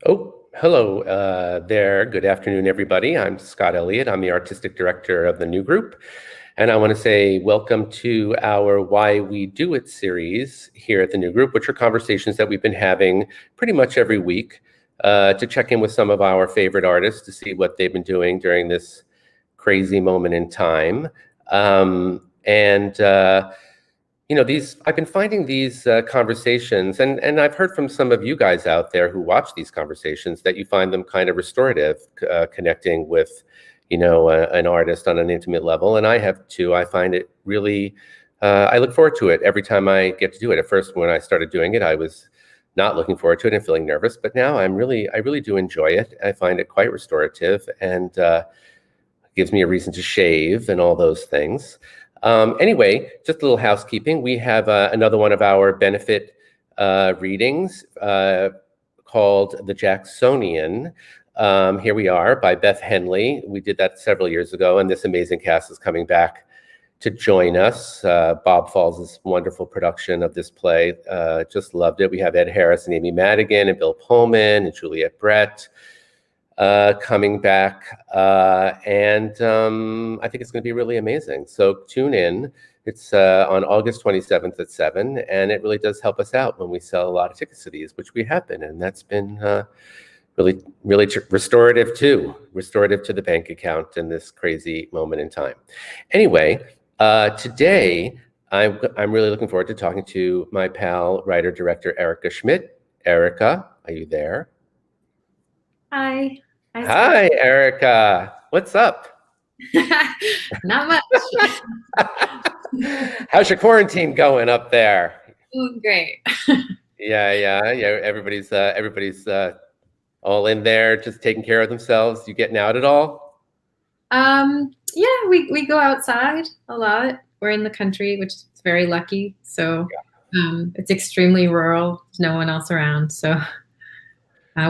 Hello there. Good afternoon, everybody. I'm Scott Elliott. I'm the artistic director of the new group. And I want to say welcome to our Why We Do It series here at the new group, which are conversations that we've been having pretty much every week to check in with some of our favorite artists to see what they've been doing during this crazy moment in time. And these I've been finding these conversations, and I've heard from some of you guys out there who watch these conversations that you find them kind of restorative, connecting with, an artist on an intimate level. And I have too. I find it really. I look forward to it every time I get to do it. At first, when I started doing it, I was not looking forward to it and feeling nervous, but now I really do enjoy it. I find it quite restorative and gives me a reason to shave and all those things. Anyway, just a little housekeeping. We have another one of our benefit readings called The Jacksonian. Here we are by Beth Henley. We did that several years ago, and this amazing cast is coming back to join us. Bob Falls' wonderful production of this play. Just loved it. We have Ed Harris and Amy Madigan and Bill Pullman and Juliette Brett coming back, and I think it's going to be really amazing. So tune in. It's on August 27th at 7, and it really does help us out when we sell a lot of tickets to these, which we have been, and that's been really restorative to the bank account in this crazy moment in time. Anyway, today I'm really looking forward to talking to my pal, writer, director Erica Schmidt. Erica, are you there? Hi. Hi, Erica. What's up? Not much. How's your quarantine going up there? Doing great. Yeah. Everybody's all in there, just taking care of themselves. You getting out at all? Yeah, we go outside a lot. We're in the country, which is very lucky. So it's extremely rural. There's no one else around. So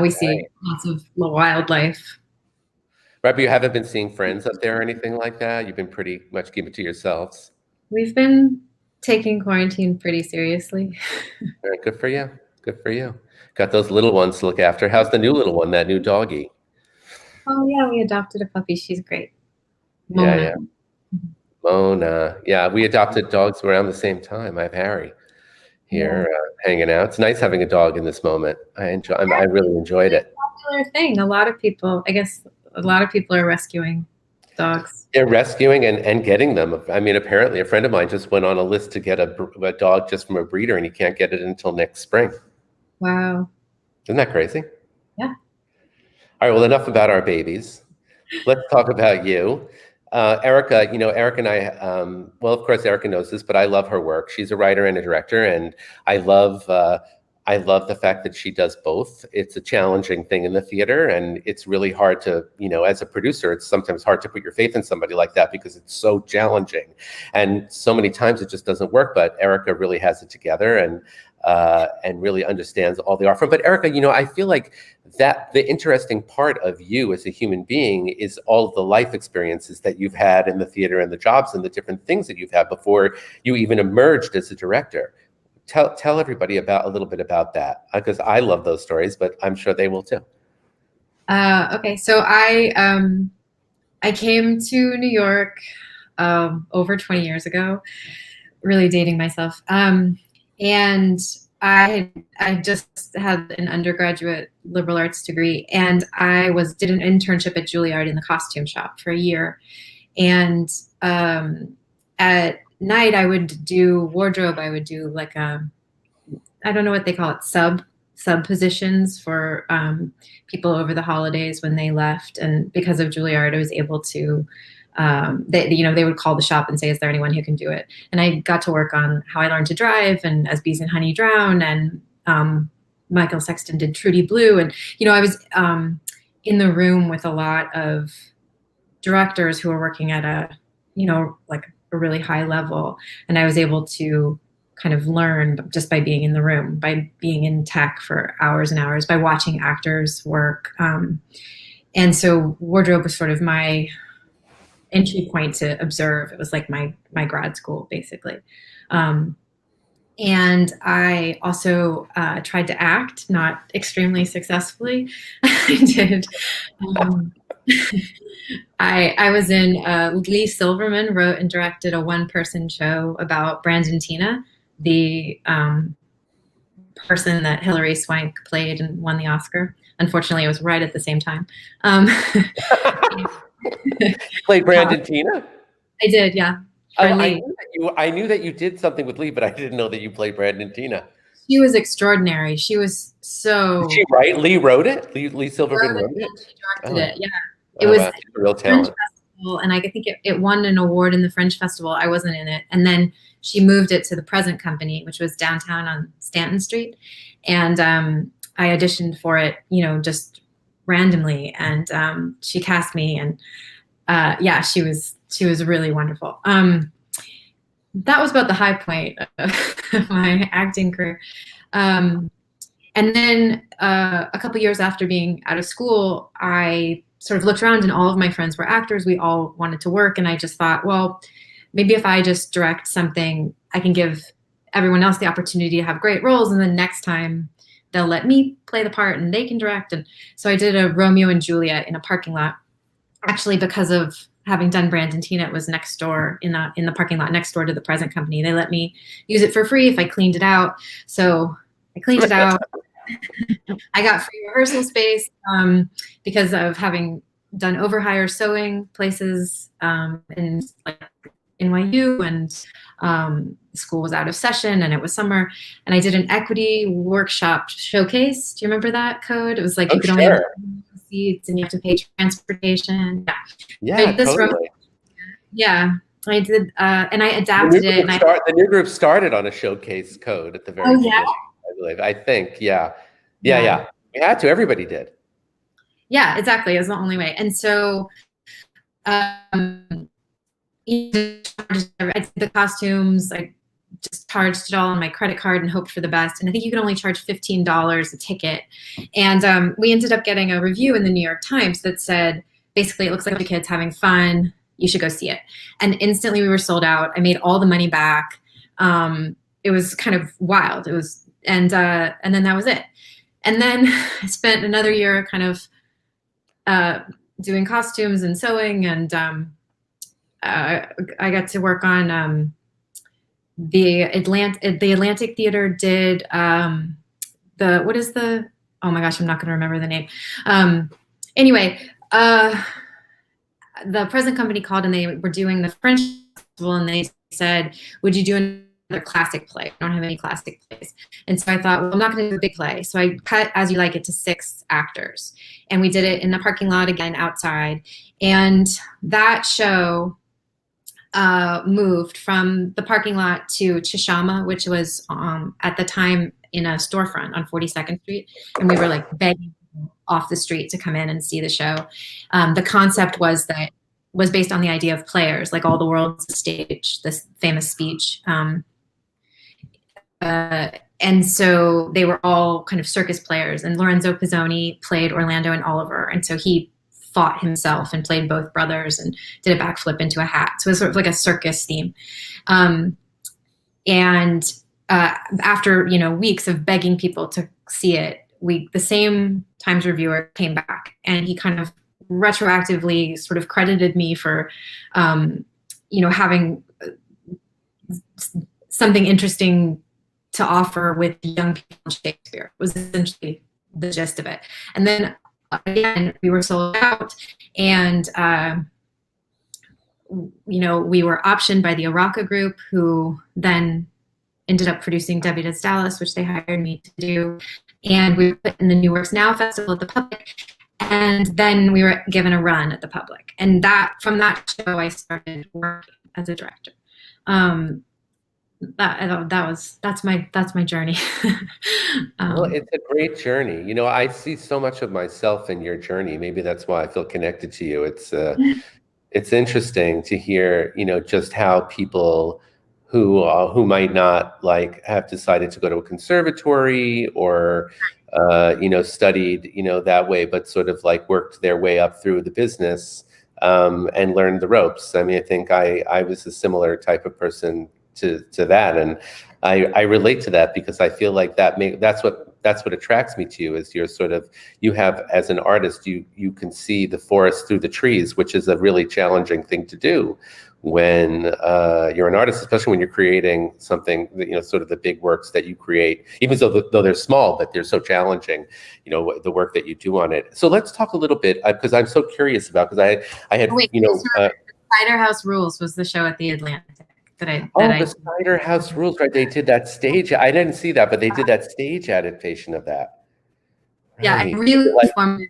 we see lots of wildlife. Right, but you haven't been seeing friends up there or anything like that? You've been pretty much keeping to yourselves. We've been taking quarantine pretty seriously. Very good for you. Good for you. Got those little ones to look after. How's the new little one, that new doggie? Oh yeah, we adopted a puppy. She's great. Yeah. Mona. Yeah, we adopted dogs around the same time. I have Harry here hanging out. It's nice having a dog in this moment. I really enjoyed it. Popular thing. I guess a lot of people are rescuing dogs. They're rescuing and getting them. I mean, apparently a friend of mine just went on a list to get a dog just from a breeder, and he can't get it until next spring. Wow. Isn't that crazy? Yeah. All right, well, enough about our babies. Let's talk about you. Erica, Erica and I, well, of course, Erica knows this, but I love her work. She's a writer and a director, and I love the fact that she does both. It's a challenging thing in the theater, and it's really hard to, as a producer, it's sometimes hard to put your faith in somebody like that because it's so challenging. And so many times it just doesn't work, but Erica really has it together and really understands all the art form. But Erica, I feel like that the interesting part of you as a human being is all of the life experiences that you've had in the theater and the jobs and the different things that you've had before you even emerged as a director. Tell everybody a little bit about that, because I love those stories, but I'm sure they will too. Okay, so I came to New York over 20 years ago, really dating myself. And I just had an undergraduate liberal arts degree, and I did an internship at Juilliard in the costume shop for a year. And at night I would do wardrobe. I would do like I don't know what they call it, sub positions for people over the holidays when they left. And because of Juilliard, I was able to they would call the shop and say, is there anyone who can do it? And I got to work on How I Learned to Drive and As Bees in Honey Drown, and Michael Sexton did Trudy Blue. And I was in the room with a lot of directors who were working at like a really high level, and I was able to kind of learn just by being in the room, by being in tech for hours and hours, by watching actors work. And so wardrobe was sort of my entry point to observe. It was like my grad school, basically. And I also tried to act, not extremely successfully. I did. Um, I was in, Lee Silverman wrote and directed a one-person show about Brandon Tina, the person that Hilary Swank played and won the Oscar. Unfortunately, it was right at the same time. Played Brandon Tina? I did, yeah. Oh, For Lee. I knew that you did something with Lee, but I didn't know that you played Brandon Tina. She was extraordinary. She was so. Did she write? Lee wrote it? Lee Silverman wrote it? She directed it, yeah. It Oh, was wow. She's a real talent. French Festival, and I think it won an award in the French Festival. I wasn't in it. And then she moved it to the Present Company, which was downtown on Stanton Street. And I auditioned for it, just randomly. And she cast me, and yeah, she was really wonderful. That was about the high point of my acting career. And then a couple years after being out of school, I sort of looked around and all of my friends were actors. We all wanted to work. And I just thought, well, maybe if I just direct something, I can give everyone else the opportunity to have great roles. And then next time they'll let me play the part and they can direct. And so I did a Romeo and Juliet in a parking lot, actually, because of having done Brandon Tina. It was next door in the parking lot next door to the Present Company. They let me use it for free if I cleaned it out. So I cleaned it out. I got free rehearsal space because of having done overhire sewing places in like NYU, and school was out of session and it was summer, and I did an equity workshop showcase. Do you remember that code? It was like you could only have seats and you have to pay transportation. Yeah, totally. Yeah, I did, and I adapted it. The new group started on a showcase code at the very beginning, I believe. I think, yeah. We had to. Everybody did. Yeah, exactly. It was the only way. And so I did the costumes. I just charged it all on my credit card and hoped for the best. And I think you can only charge $15 a ticket. And we ended up getting a review in the New York Times that said, basically, it looks like the kids having fun. You should go see it. And instantly we were sold out. I made all the money back. It was kind of wild. It was, and then that was it. And then I spent another year kind of doing costumes and sewing, and I got to work on the Atlantic Theater did what is the, oh my gosh, I'm not going to remember the name. Anyway, the Present Company called and they were doing the French Festival, and they said, would you do another classic play? I don't have any classic plays. And so I thought, well, I'm not going to do a big play. So I cut As You Like It to 6 actors. And we did it in the parking lot again, outside. And that show moved from the parking lot to Chishama, which was at the time in a storefront on 42nd Street. And we were like begging people off the street to come in and see the show. The concept was based on the idea of players, like all the world's a stage, this famous speech. And so they were all kind of circus players, and Lorenzo Pizzoni played Orlando and Oliver. And so he fought himself and played both brothers and did a backflip into a hat. So it was sort of like a circus theme. And after, weeks of begging people to see it, the same Times reviewer came back, and he kind of retroactively sort of credited me for, having something interesting to offer with young people in Shakespeare, was essentially the gist of it. And then again, we were sold out, and we were optioned by the Araka Group, who then ended up producing Debbie Does Dallas, which they hired me to do. And we were put in the New Works Now Festival at the Public, and then we were given a run at the Public. And from that show, I started working as a director. That's my journey. Well, it's a great journey. I see so much of myself in your journey. Maybe that's why I feel connected to you. It's interesting to hear, just how people who might not have decided to go to a conservatory or studied that way, but sort of worked their way up through the business and learned the ropes. I mean, I think I was a similar type of person to that, and I relate to that because I feel like that's what attracts me to you is you're sort of, you have, as an artist, you can see the forest through the trees, which is a really challenging thing to do when you're an artist, especially when you're creating something that, sort of the big works that you create, even though they're small, but they're so challenging, the work that you do on it. So let's talk a little bit, because I'm so curious about, because I had, Wait, Cider House Rules was the show at the Atlantic the Cider House Rules, right? They did that stage. I didn't see that, but they did that stage adaptation of that. Yeah, Right. I really formatively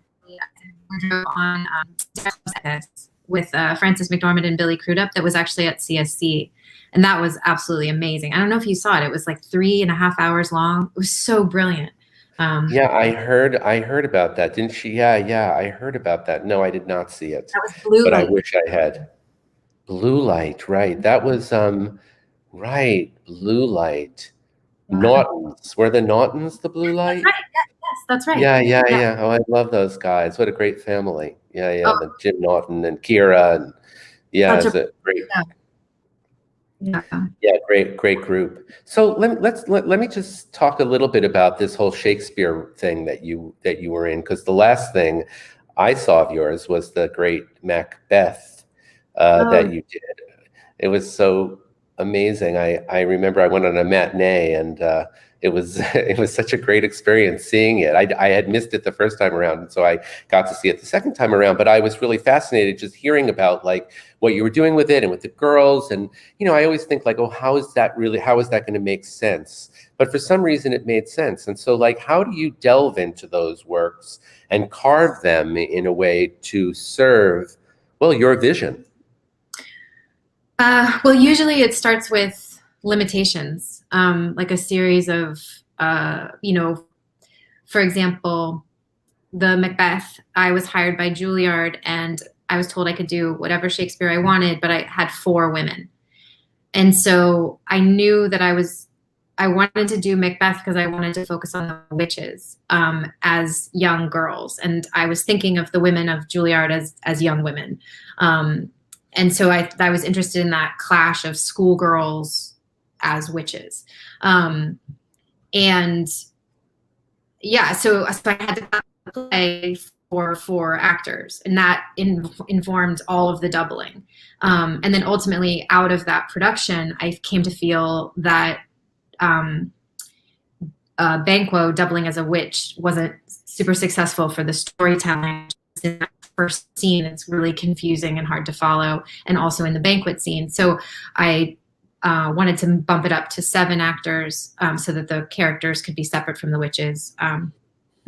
on with Frances McDormand and Billy Crudup that was actually at CSC. And that was absolutely amazing. I don't know if you saw it. It was like 3.5 hours long. It was so brilliant. Yeah, I heard about that. Didn't she? Yeah, I heard about that. No, I did not see it. That was Blue but Light. I wish I had. Blue Light, right. That was right, Blue Light. Naughtons. Were the Naughtons the Blue Light? That's right. Yes, that's right. Yeah. Oh, I love those guys. What a great family. Yeah. The Jim Naughton and Kira, and it's a great. Yeah, great group. So let me just talk a little bit about this whole Shakespeare thing that you were in, because the last thing I saw of yours was the great Macbeth that you did. It was so amazing. I remember I went on a matinee, and it was such a great experience seeing it. I had missed it the first time around, and so I got to see it the second time around. But I was really fascinated just hearing about like what you were doing with it and with the girls. And I always think like, oh, how is that going to make sense? But for some reason, it made sense. And so, like, how do you delve into those works and carve them in a way to serve, well, your vision? Well, usually it starts with limitations, like a series of, for example, the Macbeth, I was hired by Juilliard and I was told I could do whatever Shakespeare I wanted, but I had 4 women. And so I knew that I wanted to do Macbeth because I wanted to focus on the witches as young girls. And I was thinking of the women of Juilliard as young women. And so I was interested in that clash of schoolgirls as witches. And yeah, so I had to play for 4 actors, and that informed all of the doubling. And then ultimately out of that production, I came to feel that Banquo doubling as a witch wasn't super successful for the storytelling. In that first scene, it's really confusing and hard to follow, and also in the banquet scene. So I wanted to bump it up to 7 actors so that the characters could be separate from the witches.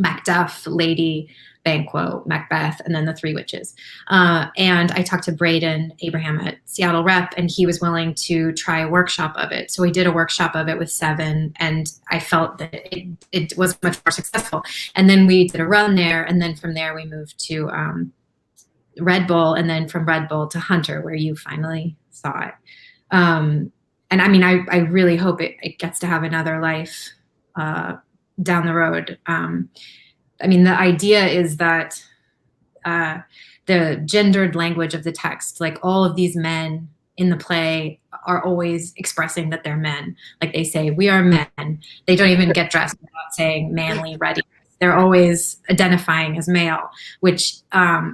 Macduff, Lady, Banquo, Macbeth, and then the 3 witches. And I talked to Braden Abraham at Seattle Rep, and he was willing to try a workshop of it. So we did a workshop of it with 7, and I felt that it was much more successful. And then we did a run there, and then from there we moved to Red Bull, and then from Red Bull to Hunter, where you finally saw it. And I mean, I really hope it gets to have another life down the road. I mean, the idea is that the gendered language of the text, like all of these men in the play are always expressing that they're men. Like they say, we are men. They don't even get dressed without saying manly, ready. They're always identifying as male, which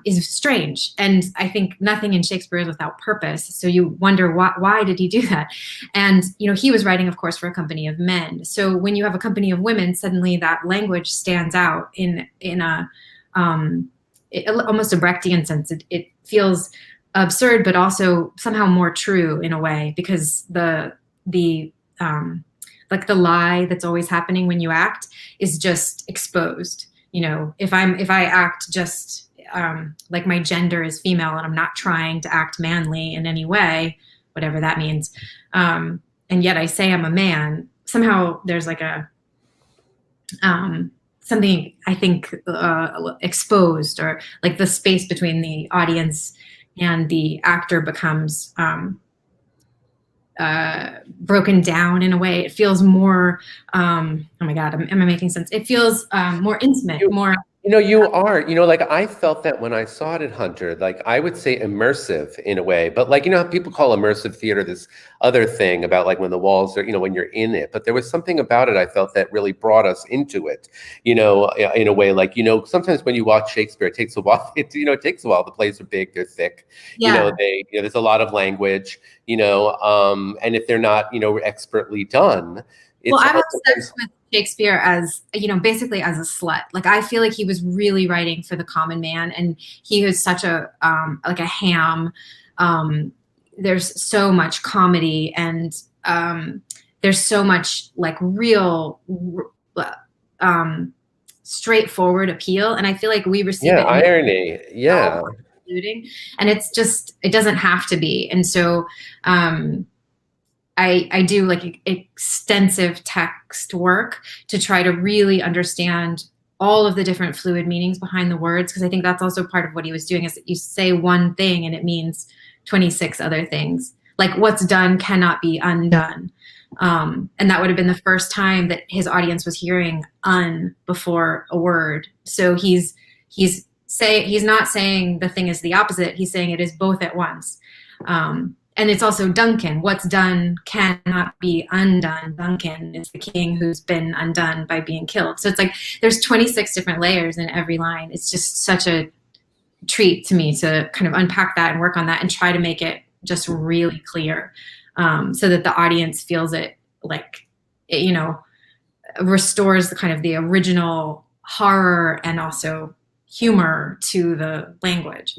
is strange. And I think nothing in Shakespeare is without purpose. So you wonder why did he do that? And he was writing, of course, for a company of men. So when you have a company of women, suddenly that language stands out in a almost a Brechtian sense. It feels absurd, but also somehow more true in a way, because the like the lie that's always happening when you act is just exposed. If I act just like my gender is female and I'm not trying to act manly in any way, whatever that means, and yet I say I'm a man, somehow there's like a something I think exposed, or like the space between the audience and the actor becomes broken down in a way. It feels more, oh my God, am I making sense? It feels more intimate, more. You are, like I felt that when I saw it at Hunter, like I would say immersive in a way, but like, how people call immersive theater this other thing about like when the walls are, when you're in it, but there was something about it I felt that really brought us into it, in a way, like, sometimes when you watch Shakespeare, it takes a while, it takes a while. The plays are big, they're thick, Yeah. there's a lot of language, and if they're not, expertly done, Well, it's I'm hard obsessed with Shakespeare as, basically as a slut. Like I feel like he was really writing for the common man, and he was such a like a ham. There's so much comedy, and there's so much like real straightforward appeal, and I feel like we receive yeah, it in irony, yeah. and it's just, it doesn't have to be. And so I do like extensive text work to try to really understand all of the different fluid meanings behind the words, because I think that's also part of what he was doing, is that you say one thing and it means 26 other things. Like what's done cannot be undone. And that would have been the first time that his audience was hearing "un" before a word. So he's not saying the thing is the opposite. He's saying it is both at once. And it's also Duncan. What's done cannot be undone. Duncan is the king who's been undone by being killed. So it's like there's 26 different layers in every line. It's just such a treat to me to kind of unpack that and work on that and try to make it just really clear, so that the audience feels it, like, restores the kind of the original horror and also humor to the language.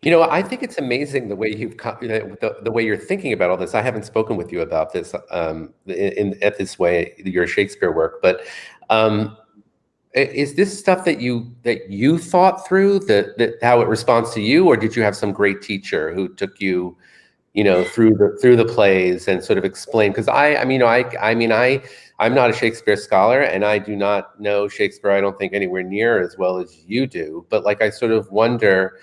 I think it's amazing the way the way you're thinking about all this. I haven't spoken with you about this at this way, your Shakespeare work, but is this stuff that you thought through, that how it responds to you, or did you have some great teacher who took you, through the plays and sort of explained? Because I'm not a Shakespeare scholar, and I do not know Shakespeare, I don't think, anywhere near as well as you do. But like, I sort of wonder,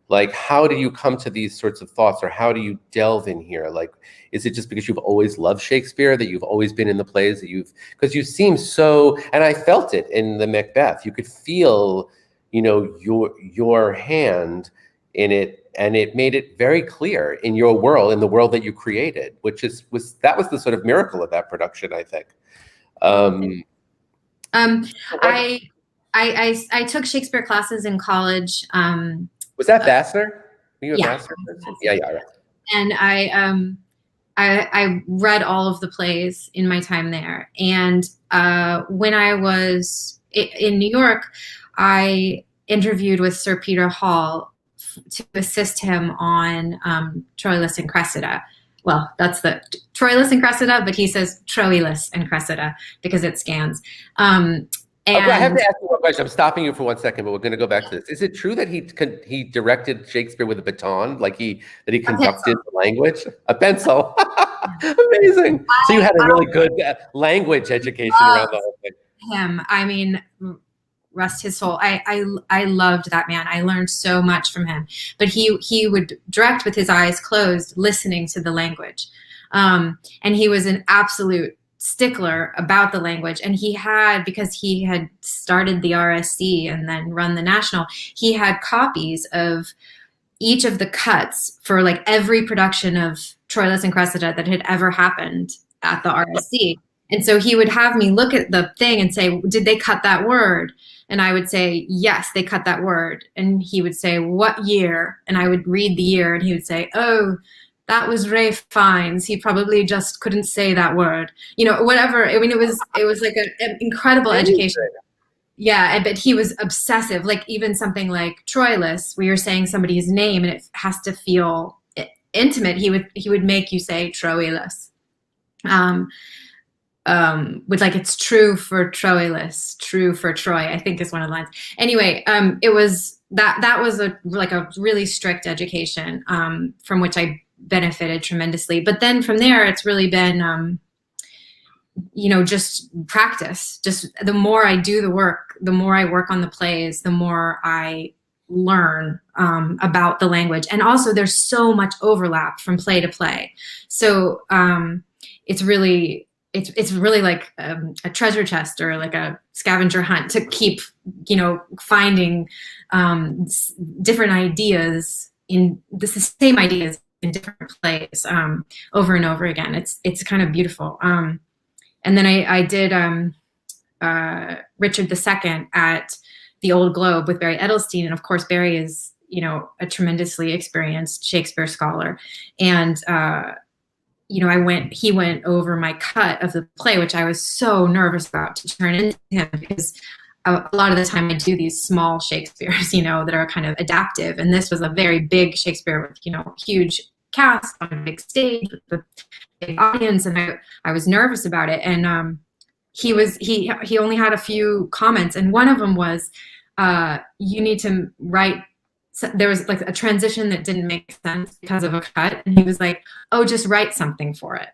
like, how do you come to these sorts of thoughts, or how do you delve in here? Like, is it just because you've always loved Shakespeare, that you've always been in the plays, because you seem so, and I felt it in the Macbeth, you could feel, your hand in it, and it made it very clear in your world, in the world that you created, which was the sort of miracle of that production, I think. I took Shakespeare classes in college. Was that Vassar? Were you a Yeah. Vassar person? Yeah, right. And I read all of the plays in my time there. And when I was in New York, I interviewed with Sir Peter Hall to assist him on Troilus and Cressida. Well, that's the Troilus and Cressida, but he says Troilus and Cressida because it scans. I have to ask you one question. I'm stopping you for 1 second, but we're going to go back to this. Is it true that he directed Shakespeare with a baton, like that he conducted the language? A pencil. Amazing. So you had a really good language education around the whole thing. Him, I mean, rest his soul. I loved that man. I learned so much from him. But he would direct with his eyes closed, listening to the language, and he was an absolute stickler about the language. And because he had started the RSC and then run the National, he had copies of each of the cuts for like every production of Troilus and Cressida that had ever happened at the RSC. And so he would have me look at the thing and say, did they cut that word? And I would say, yes, they cut that word. And he would say, what year? And I would read the year, and he would say, oh, that was Ray Fiennes. He probably just couldn't say that word. Whatever. I mean, it was like an incredible education. Yeah, but he was obsessive. Like even something like Troilus, where you're saying somebody's name and it has to feel intimate, he would make you say Troilus. With like, it's true for Troilus, true for Troy, I think is one of the lines. Anyway, it was that was a really strict education, from which I benefited tremendously. But then from there, it's really been, just practice. Just the more I do the work, the more I work on the plays, the more I learn about the language. And also there's so much overlap from play to play. So it's it's really like a treasure chest or like a scavenger hunt to keep, finding different ideas in the same ideas in different plays over and over again. It's kind of beautiful. And then I did Richard II at the Old Globe with Barry Edelstein, and of course Barry is a tremendously experienced Shakespeare scholar, and he went over my cut of the play, which I was so nervous about to turn into him, because a lot of the time I do these small Shakespeares, that are kind of adaptive. And this was a very big Shakespeare with, huge cast on a big stage with a big audience. And I was nervous about it. And he only had a few comments. And one of them was, you need to write. So there was like a transition that didn't make sense because of a cut. And he was like, oh, just write something for it.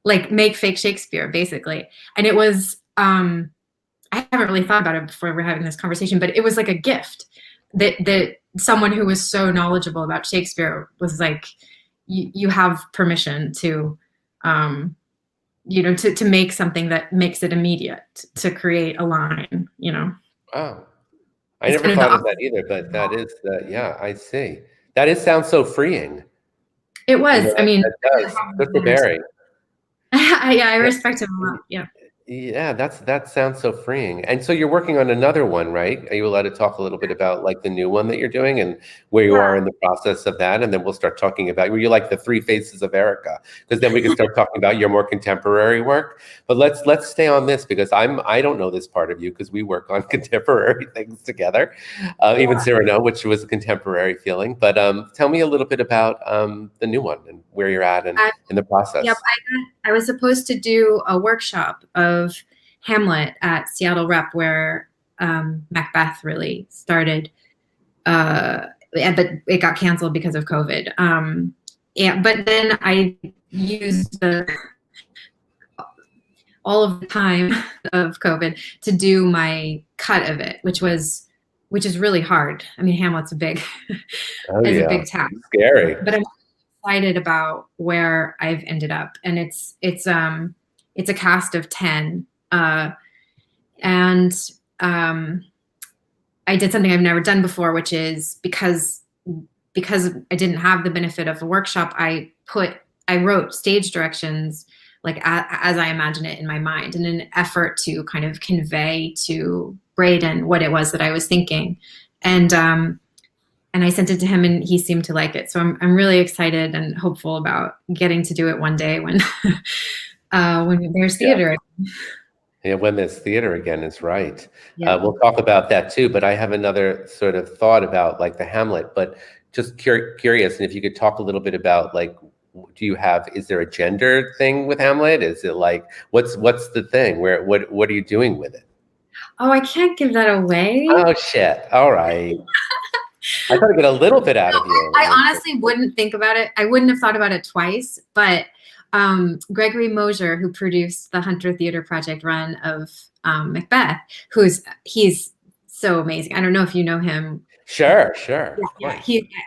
Like make fake Shakespeare, basically. And it was, I haven't really thought about it before we're having this conversation, but it was like a gift that someone who was so knowledgeable about Shakespeare was like, you have permission to, to make something that makes it immediate, to create a line, Wow. I never thought of that either, but that is, yeah, I see. That sounds so freeing. It was. I mean, that does. Good for Barry. Yeah, I respect him a lot. Yeah. Yeah, that sounds so freeing. And so you're working on another one, right? Are you allowed to talk a little bit about like the new one that you're doing and where you are in the process of that? And then we'll start talking about, were you like the Three Faces of Erica? Because then we can start talking about your more contemporary work. But let's stay on this, because I don't know this part of you, because we work on contemporary things together. Even Cyrano, which was a contemporary feeling. But tell me a little bit about the new one and where you're at and in the process. Yep, I was supposed to do a workshop of Hamlet at Seattle Rep, where Macbeth really started, but it got canceled because of COVID. But then I used all of the time of COVID to do my cut of it, which is really hard. I mean, Hamlet's a big big task. Scary. But I'm excited about where I've ended up, and it's a cast of 10, and I did something I've never done before, which is because I didn't have the benefit of a workshop, I wrote stage directions like as I imagine it in my mind, in an effort to kind of convey to Braden what it was that I was thinking, and I sent it to him, and he seemed to like it. So I'm really excited and hopeful about getting to do it one day when there's theater. Yeah, when there's theater again is right. Yeah. We'll talk about that too, but I have another sort of thought about like the Hamlet, but just curious, and if you could talk a little bit about like, is there a gender thing with Hamlet? Is it like, what's the thing? What are you doing with it? Oh, I can't give that away. Oh shit. All right. I thought I'd get a little bit out of you. I honestly wouldn't think about it. I wouldn't have thought about it twice, but Gregory Mosher, who produced the Hunter Theater Project run of Macbeth, he's so amazing. I don't know if you know him. Sure. Yeah,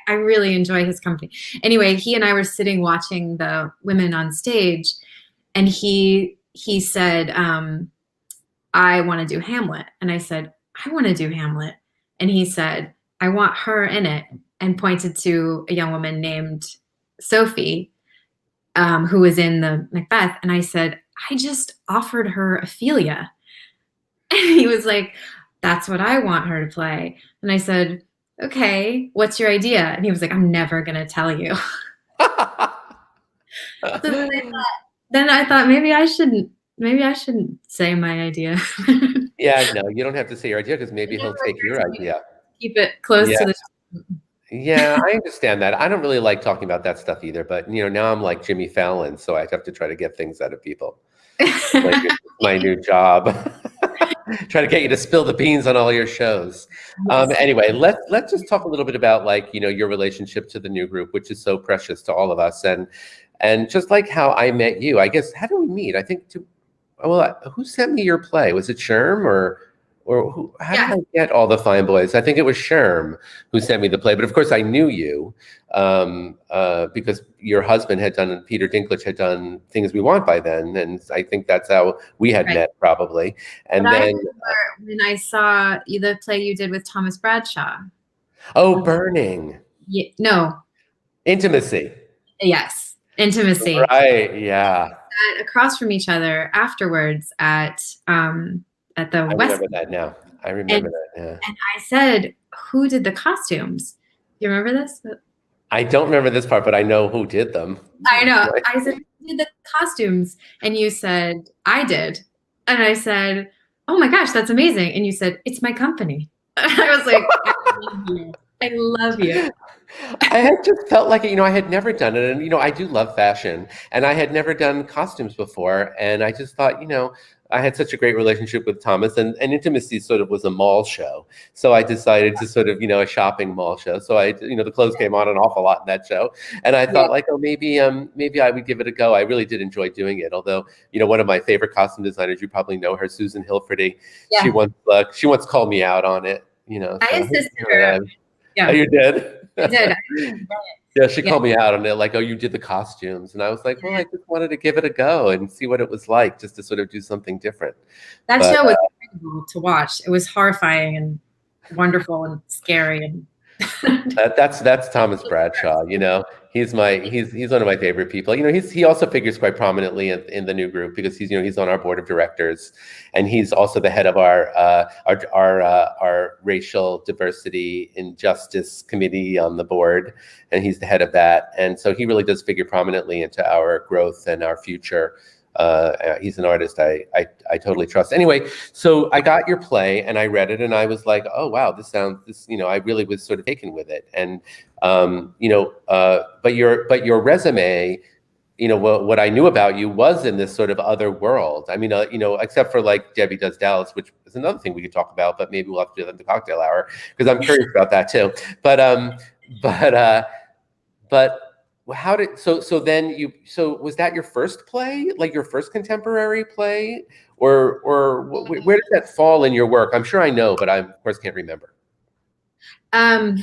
I really enjoy his company. Anyway, he and I were sitting watching the women on stage, and he said, I want to do Hamlet. And I said, I want to do Hamlet. And he said, I want her in it, and pointed to a young woman named Sophie, who was in the Macbeth. And I said, I just offered her Ophelia. And he was like, that's what I want her to play. And I said, okay, what's your idea? And he was like, I'm never going to tell you. So then I thought maybe I shouldn't say my idea. Yeah, no, you don't have to say your idea, because maybe he'll take your idea. Keep it close to the. Yeah, I understand that. I don't really like talking about that stuff either, but now I'm like Jimmy Fallon, so I have to try to get things out of people. Like, it's my new job. Try to get you to spill the beans on all your shows. Anyway, let's just talk a little bit about like, your relationship to the new group, which is so precious to all of us, and just like how I met you. I guess, how do we meet? I think who sent me your play? Was it Sherm, or or who, how did Yeah, I get all the fine boys? I think it was Sherm who sent me the play, but of course I knew you because your husband had done, Peter Dinklage had done Things We Want by then, and I think that's how we had right. met probably. But And I then, remember when I saw the play you did with Thomas Bradshaw. oh, Burning, Yeah, no, Intimacy, yes, Intimacy. right? Yeah, Sat across from each other afterwards at the I West, remember that now. I remember and that. Yeah. I said, "Who did the costumes?" Do you remember this? I don't remember this part, but I know who did them. I know. Right. I said, "Who did the costumes?" And you said, "I did." And I said, "Oh my gosh, that's amazing." And you said, "It's my company." I was like, "I love you. I love you." I had just felt like, I had never done it. And, I do love fashion and I had never done costumes before. And I just thought, I had such a great relationship with Thomas and Intimacy sort of was a mall show. So I decided to sort of, a shopping mall show. So the clothes came on an awful lot in that show. And I Yeah, thought like, oh, maybe I would give it a go. I really did enjoy doing it. Although, one of my favorite costume designers, you probably know her, Susan Hilferty. She yeah. once called me out on it, I so, assisted her. oh, Yeah, you did? I did. Yeah, she Yeah, called me out on it, like, oh, you did the costumes. And I was like, well, I just wanted to give it a go and see what it was like, just to sort of do something different. that But show was incredible to watch. It was horrifying and wonderful and scary and that's Thomas Bradshaw. He's one of my favorite people. He also figures quite prominently in the new group because he's on our board of directors, and he's also the head of our racial diversity and justice committee on the board, and he's the head of that. And so he really does figure prominently into our growth and our future. He's an artist I totally trust. Anyway, so I got your play and I read it and I was like, oh wow, I really was sort of taken with it. And but your resume, what I knew about you was in this sort of other world. I mean, except for like Debbie Does Dallas, which is another thing we could talk about, but maybe we'll have to do that in the cocktail hour because I'm curious about that too. But but uh, but how did so was that your first play, like your first contemporary play, or where does that fall in your work? I'm sure I know, but I of course can't remember. um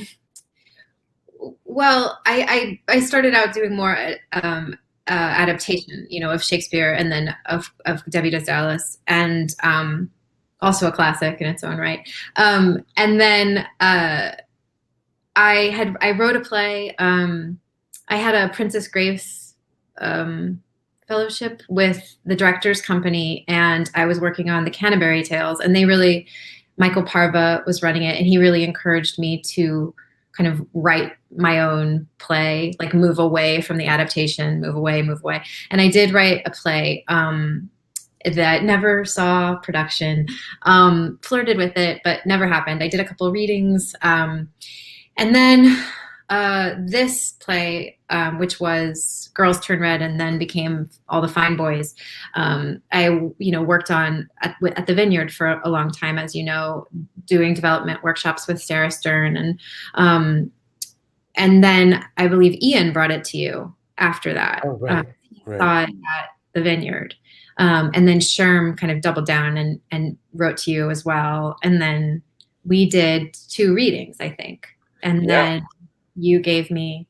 well, I started out doing more adaptation, of Shakespeare and then of Debbie Does Dallas, and also a classic in its own right. And then I wrote a play. I had a Princess Grace fellowship with the Director's Company, and I was working on the Canterbury Tales, and Michael Parva was running it, and he really encouraged me to kind of write my own play, like move away from the adaptation, move away. And I did write a play that never saw production, flirted with it, but never happened. I did a couple of readings. And then this play, which was Girls Turn Red and then became All the Fine Boys, I worked on at the Vineyard for a long time, as you know, doing development workshops with Sarah Stern, and then I believe Ian brought it to you after that. Oh, right, He right. saw it at the Vineyard, and then Sherm kind of doubled down and wrote to you as well, and then we did 2 readings, I think. And then you gave me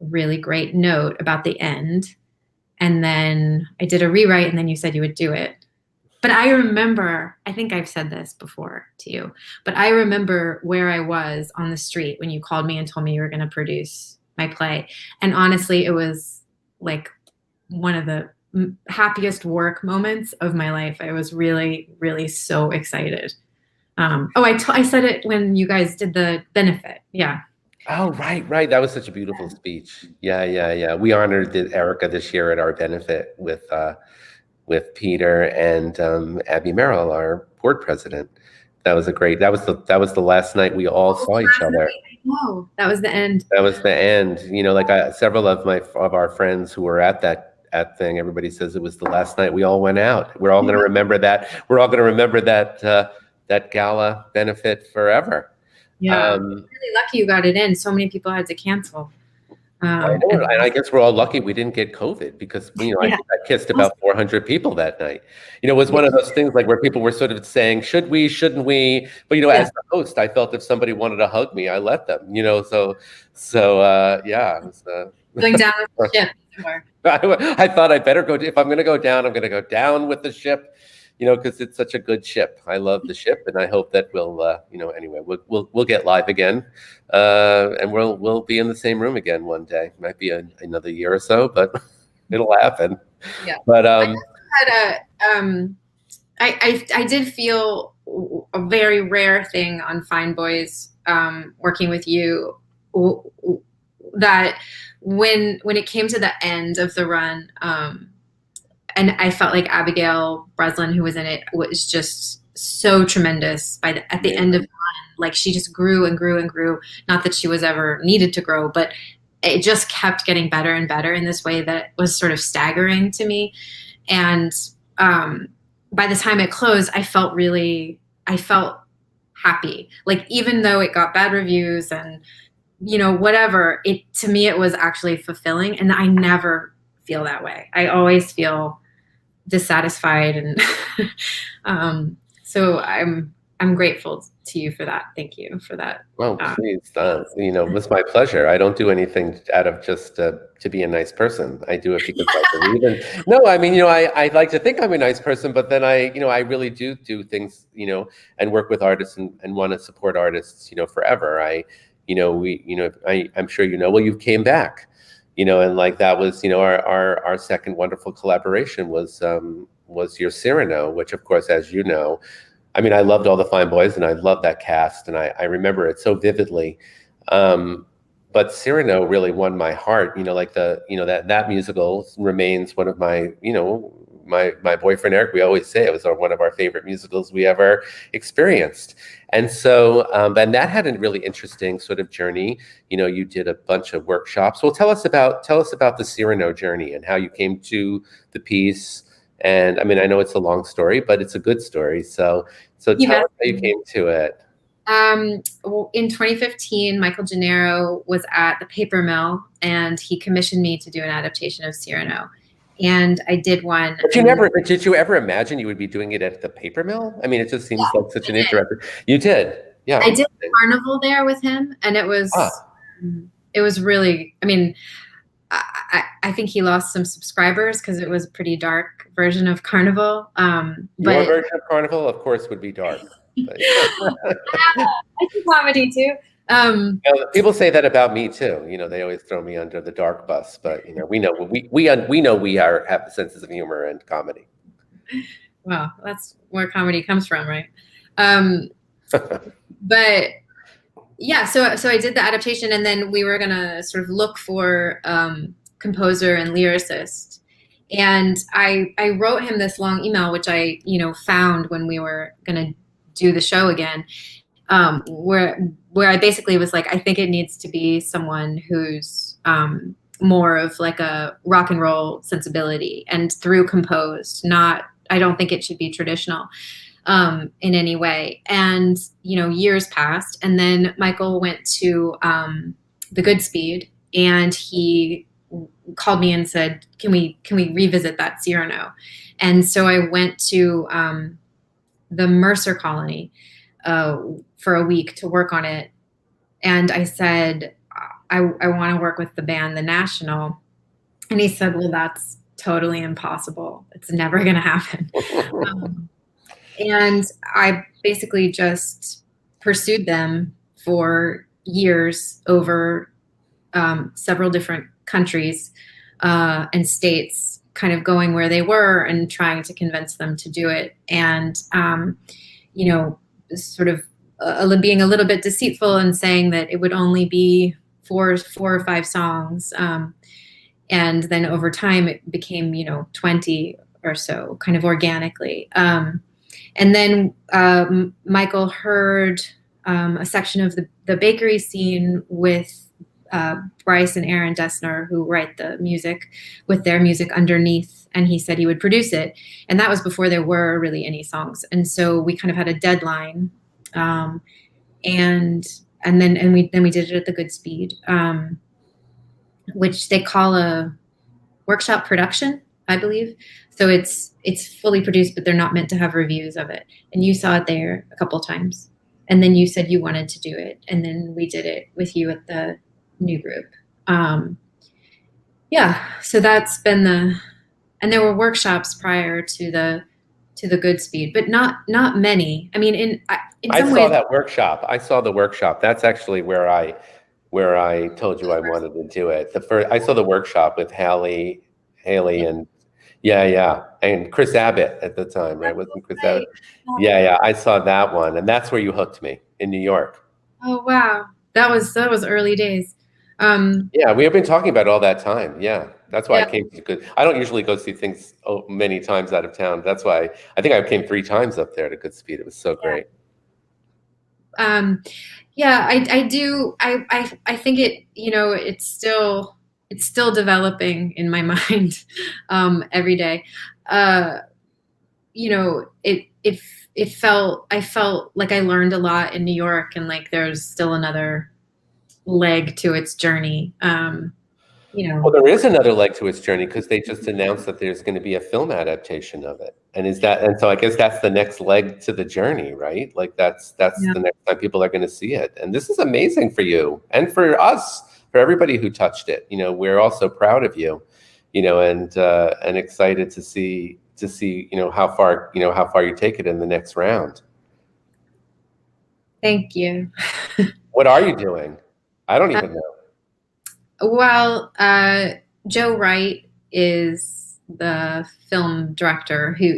a really great note about the end. And then I did a rewrite, and then you said you would do it. But I remember, I think I've said this before to you, but I remember where I was on the street when you called me and told me you were going to produce my play. And honestly, it was like one of the happiest work moments of my life. I was really, really so excited. I said it when you guys did the benefit. Yeah. Oh, right. That was such a beautiful speech. Yeah. We honored Erica this year at our benefit with Peter and Abby Merrill, our board president. That was that was the last night we all saw each other. No, that was the end. That was the end. Several of our friends who were at that thing, everybody says it was the last night we all went out. We're all going to remember that. We're all going to remember that gala benefit forever. Yeah, really lucky you got it in. So many people had to cancel. I know, And and I guess we're all lucky we didn't get COVID because, I yeah, think I kissed about 400 people that night. It was one of those things like where people were sort of saying, should we, shouldn't we? But, yeah, as the host, I felt if somebody wanted to hug me, I let them, yeah, it was, going down with the ship. Or, I thought I better go, if I'm going to go down, I'm going to go down with the ship, because it's such a good ship. I love the ship, and I hope that anyway, we'll get live again, and we'll be in the same room again one day. Might be another year or so, but it'll happen. yeah. But I had I did feel a very rare thing on Fine Boys, working with you, that when it came to the end of the run, and I felt like Abigail Breslin, who was in it, was just so tremendous at the end of the run. Like, she just grew and grew and grew. Not that she was ever needed to grow, but it just kept getting better and better in this way that was sort of staggering to me. And by the time it closed, I felt happy. Like, even though it got bad reviews and whatever, to me it was actually fulfilling, and I never feel that way. I always feel dissatisfied, and so I'm grateful to you for that. Thank you for that. well, please, it was my pleasure. I don't do anything out of just to be a nice person. I do it because I believe in. No, I mean, I like to think I'm a nice person, but then I really do things, and work with artists and want to support artists, forever. I'm sure well, you came back, and like that was, our second wonderful collaboration was your Cyrano, which of course, as you know, I mean, I loved all the Fine Boys and I loved that cast and I remember it so vividly. But Cyrano really won my heart, like that musical remains one of my, my boyfriend Eric, we always say it was one of our favorite musicals we ever experienced. And so, and that had a really interesting sort of journey. You did a bunch of workshops. Well, tell us about the Cyrano journey and how you came to the piece. And I mean, I know it's a long story, but it's a good story. So tell us how you came to it. In 2015, Michael Gennaro was at the Paper Mill, and he commissioned me to do an adaptation of Cyrano. And I did one. But did you ever imagine you would be doing it at the Paper Mill? I mean, it just seems like such an interesting. You did, yeah. I did Carnival there with him, and it was really. I mean, I think he lost some subscribers because it was a pretty dark version of Carnival. But your version of Carnival, of course, would be dark. I do comedy too. People say that about me too. They always throw me under the dark bus, but we know we have senses of humor and comedy. Well, that's where comedy comes from, right? But yeah, so I did the adaptation, and then we were gonna sort of look for composer and lyricist, and I wrote him this long email, which I found when we were gonna do the show again, where I basically was like, I think it needs to be someone who's more of like a rock and roll sensibility and through composed, I don't think it should be traditional in any way. And years passed, and then Michael went to the Goodspeed, and he called me and said, can we revisit that Cyrano? And so I went to the Mercer Colony for a week to work on it. And I said, I want to work with the band, The National. And he said, well, that's totally impossible. It's never going to happen. And I basically just pursued them for years over several different countries and states, kind of going where they were and trying to convince them to do it. And, sort of being a little bit deceitful and saying that it would only be four or five songs. And then over time it became, 20 or so, kind of organically. And then Michael heard a section of the bakery scene with Bryce and Aaron Dessner, who write the music, with their music underneath, and he said he would produce it. And that was before there were really any songs. And so we kind of had a deadline, and then we did it at the Goodspeed. which they call a workshop production, I believe. So it's fully produced, but they're not meant to have reviews of it. And you saw it there a couple times, and then you said you wanted to do it, and then we did it with you at the new group. Um, yeah, so that's been and there were workshops prior to the Goodspeed, but not many. I mean, in I some saw ways, that workshop. I saw the workshop. That's actually where I told you I wanted to do it. The first I saw the workshop with Haley, and yeah, and Chris Abbott at the time, right? Wasn't Chris right. Abbott? Yeah, I saw that one, and that's where you hooked me in New York. Oh wow, that was early days. Um, Yeah, we have been talking about it all that time. Yeah, that's why I yeah, came to good. I don't usually go see things many times out of town. That's why I think I came 3 times up there to Goodspeed. It was so great. um, yeah, I do. I think it. It's still developing in my mind every day. Uh, it felt I felt like I learned a lot in New York, and like there's still another leg to its journey. Well, there is another leg to its journey because they just announced that there's going to be a film adaptation of it. And so I guess that's the next leg to the journey, right? Like that's Yeah. the next time people are going to see it. And this is amazing for you and for us, for everybody who touched it. We're also proud of you, and excited to see, how far you take it in the next round. Thank you. What are you doing? I don't even know. Well, Joe Wright is the film director who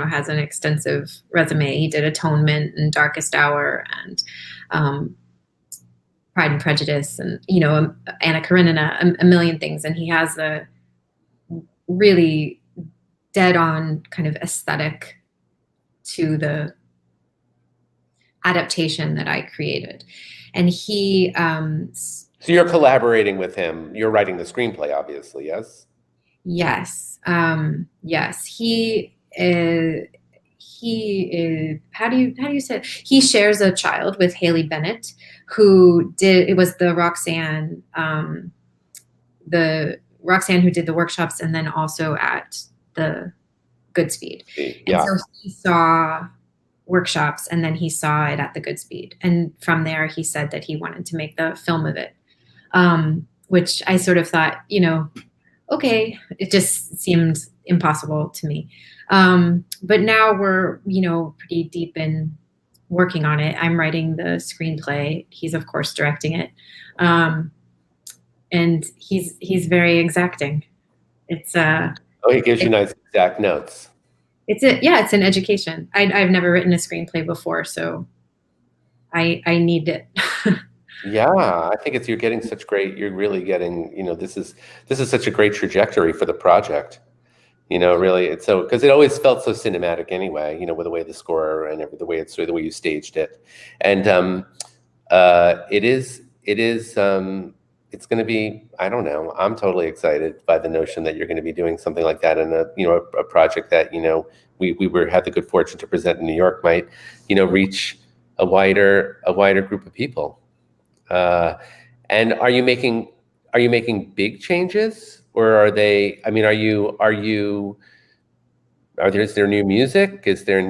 has an extensive resume. He did Atonement and Darkest Hour and um, Pride and Prejudice and Anna Karenina, a million things, and he has a really dead on kind of aesthetic to the adaptation that I created, and he. So you're collaborating with him. You're writing the screenplay, obviously, yes? Yes. Yes. He is, how do you say it? He shares a child with Haley Bennett, it was the Roxanne who did the workshops and then also at the Goodspeed. And Yeah. so he saw workshops and then he saw it at the Goodspeed. And from there he said that he wanted to make the film of it. Which I sort of thought, okay, it just seemed impossible to me. But now we're, pretty deep in working on it. I'm writing the screenplay. He's of course directing it. And he's very exacting. It's Oh, he gives you nice exact notes. it's an education. I've never written a screenplay before, so I need it. Yeah, I think you're really getting, this is such a great trajectory for the project. Really, it's so because it always felt so cinematic anyway, with the way the score and the way you staged it. And it's going to be, I don't know, I'm totally excited by the notion that you're going to be doing something like that in a project that, had the good fortune to present in New York might, reach a wider group of people. And are you making big changes, or are they? I mean, is there new music? Are there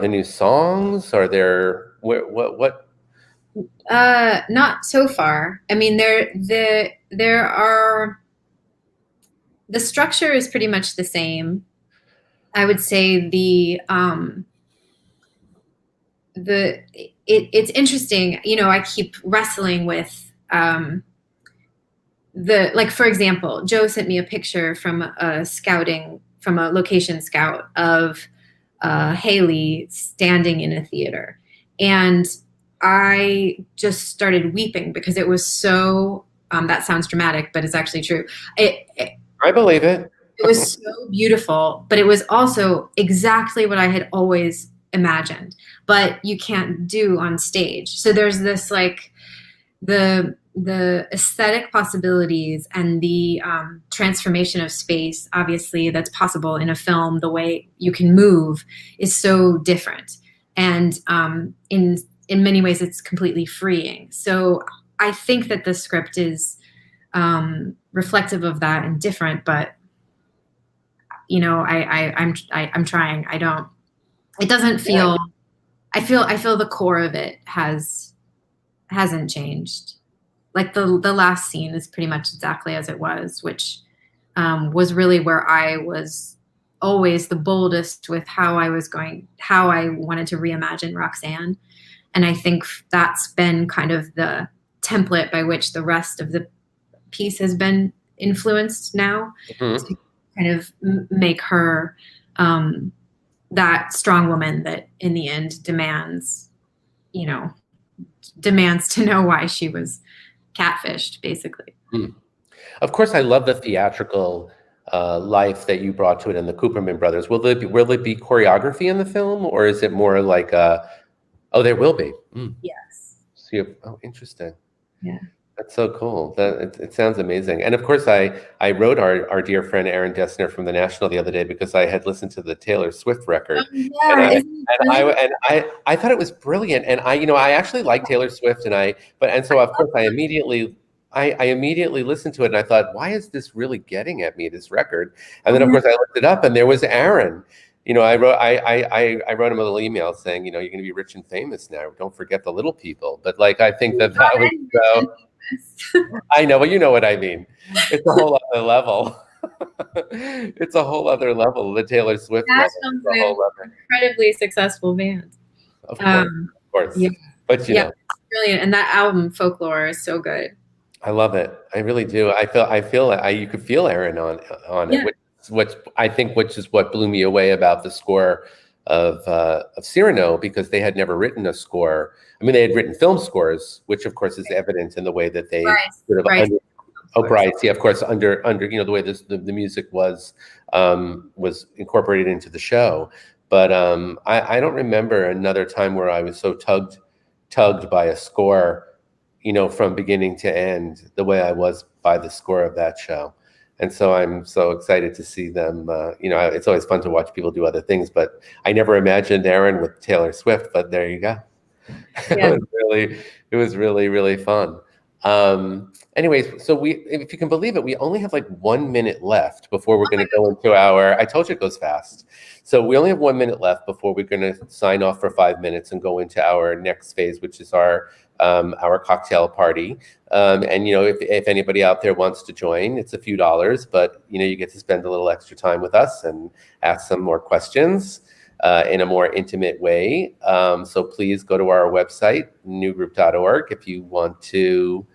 new songs? Are there what? Not so far. I mean, there are the structure is pretty much the same. I would say it's interesting. I keep wrestling with for example, Joe sent me a picture from a location scout of Haley standing in a theater, and I just started weeping because it was so. That sounds dramatic, but it's actually true. I believe it. It was so beautiful, but it was also exactly what I had always imagined, but you can't do on stage. So there's this the aesthetic possibilities and the transformation of space, obviously, that's possible in a film. The way you can move is so different, and in many ways, it's completely freeing. So I think that the script is reflective of that and different, but I'm trying. It doesn't feel, I feel the core of it hasn't changed. Like the last scene is pretty much exactly as it was was really where I was always the boldest with how I wanted to reimagine Roxanne. And I think that's been kind of the template by which the rest of the piece has been influenced now, to kind of make her that strong woman that in the end demands to know why she was catfished, basically. Of course, I love the theatrical life that you brought to it in the Cooperman Brothers. Will it be choreography in the film, or is it more like oh, there will be. Yes. So interesting. Yeah. That's so cool. It sounds amazing. And of course, I wrote our dear friend Aaron Dessner from the National the other day because I had listened to the Taylor Swift record. Yeah, I thought it was brilliant. And I actually like Taylor Swift, so of course I immediately listened to it and I thought, why is this really getting at me, this record? And then of course I looked it up and there was Aaron. I wrote him a little email saying, you're going to be rich and famous now. Don't forget the little people. But I think that was so. I know, but you know what I mean. It's a whole other level. It's a whole other level. The Taylor Swift National's an incredibly successful band. Of course. Yeah. But it's brilliant, and that album Folklore is so good. I love it. I really do. I feel you could feel Aaron on it, which is what blew me away about the score of Cyrano, because they had never written a score. I mean, they had written film scores, which of course is evident in the way that they Bryce. Bryce, yeah, of course, under the way the music was incorporated into the show. But I don't remember another time where I was so tugged by a score, from beginning to end, the way I was by the score of that show. And so I'm so excited to see them. It's always fun to watch people do other things, but I never imagined Aaron with Taylor Swift. But there you go. Yeah. It was really, really fun. Anyways, so if you can believe it, we only have like 1 minute left before we're going to go into I told you it goes fast. So we only have 1 minute left before we're going to sign off for 5 minutes and go into our next phase, which is our cocktail party. And if anybody out there wants to join, it's a few dollars, but you get to spend a little extra time with us and ask some more questions in a more intimate way. So please go to our website, newgroup.org, if you want to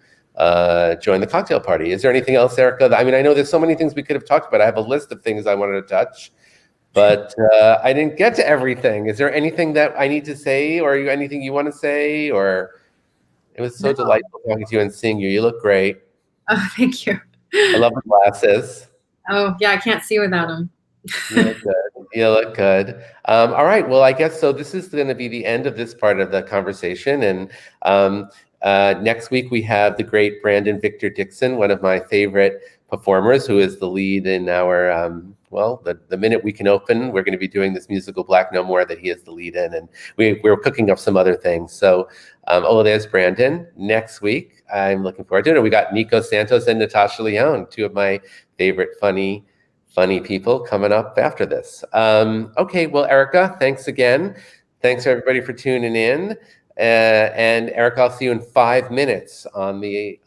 join the cocktail party. Is there anything else, Erica? I mean, I know there's so many things we could have talked about. I have a list of things I wanted to touch, but I didn't get to everything. Is there anything that I need to say, or anything you want to say? Or it was so delightful talking to you and seeing you. You look great. Oh, thank you. I love the glasses. Oh, yeah, I can't see without them. You look good. You look good. All right. Well, I guess so. This is going to be the end of this part of the conversation. And next week, we have the great Brandon Victor Dixon, one of my favorite performers, who is the lead in our, the minute we can open, we're going to be doing this musical Black No More that he is the lead in. And we're cooking up some other things. So, there's Brandon. Next week, I'm looking forward to it. And we got Nico Santos and Natasha Leone, two of my favorite funny people coming up after this. Okay, well, Erica, thanks again. Thanks everybody for tuning in. And Erica, I'll see you in 5 minutes on the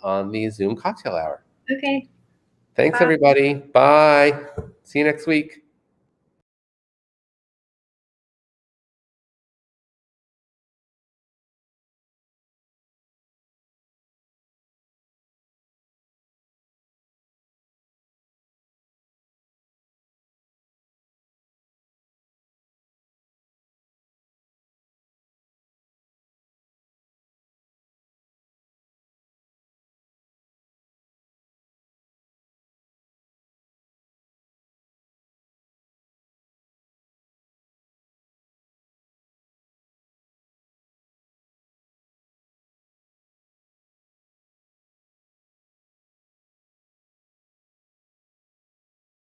Zoom cocktail hour. Okay. Thanks, everybody. Bye. See you next week.